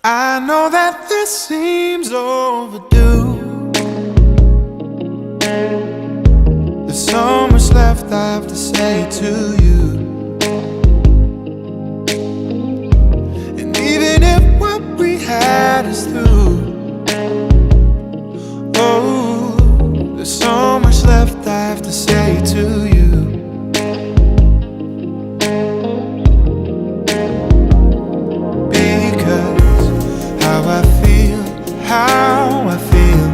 I know that this seems overdue. There's so much left I have to say to you. And even if what we had is through, oh, there's so much left I have to say to you. How I feel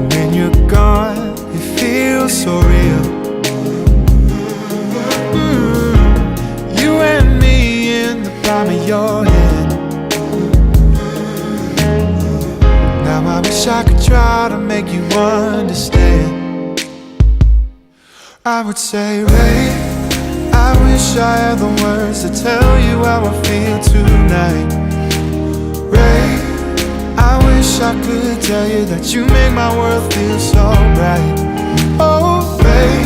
when you're gone, it feels so real. You and me in the palm of your hand. Now I wish I could try to make you understand. I would say, Ray, I wish I had the words to tell you how I feel tonight. Ray, I wish I could tell you that you make my world feel so bright. Oh, Ray,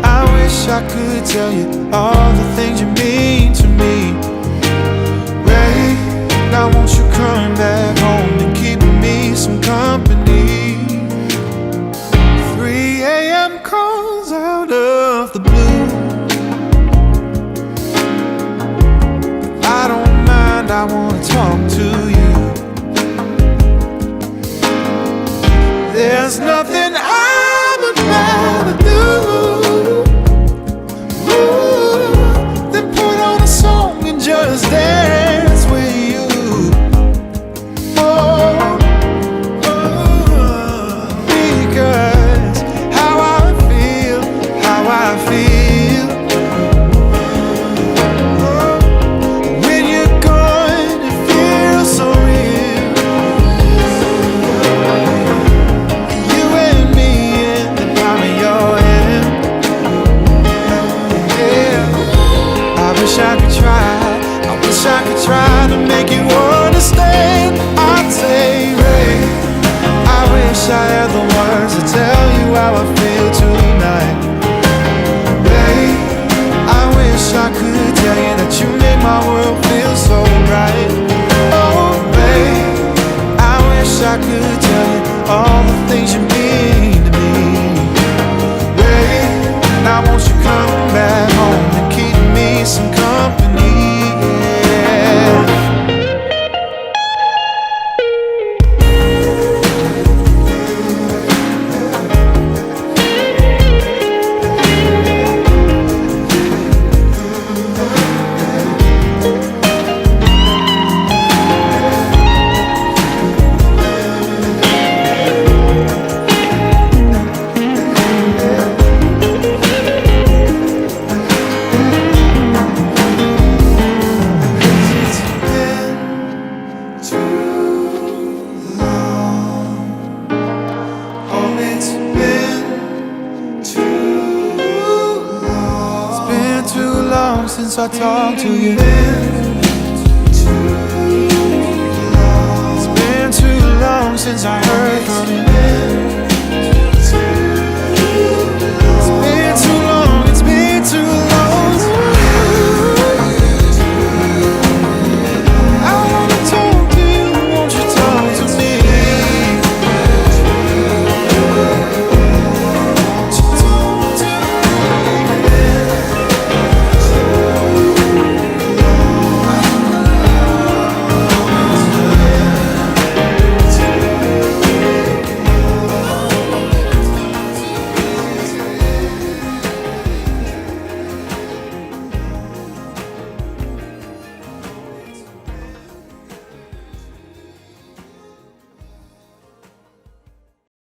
I wish I could tell you all the things you mean to me. Ray, now won't you come back home and keep me some company? 3 a.m. calls out of the blue. I wanna talk to you. There's nothing I would rather do than put on a song and just dance with you. Oh, because how I feel, how I feel. I wish I could try to make you understand. I'd say, Ray, I wish I had the words to tell you how I feel tonight. Ray, I wish I could tell you that you make my world feel so bright. Oh, Ray, I wish I could tell you all the things you mean to me. Ray, now won't you come back home and keep me some company? Since I talked to you, it's been too long since I heard from you. It's been too long.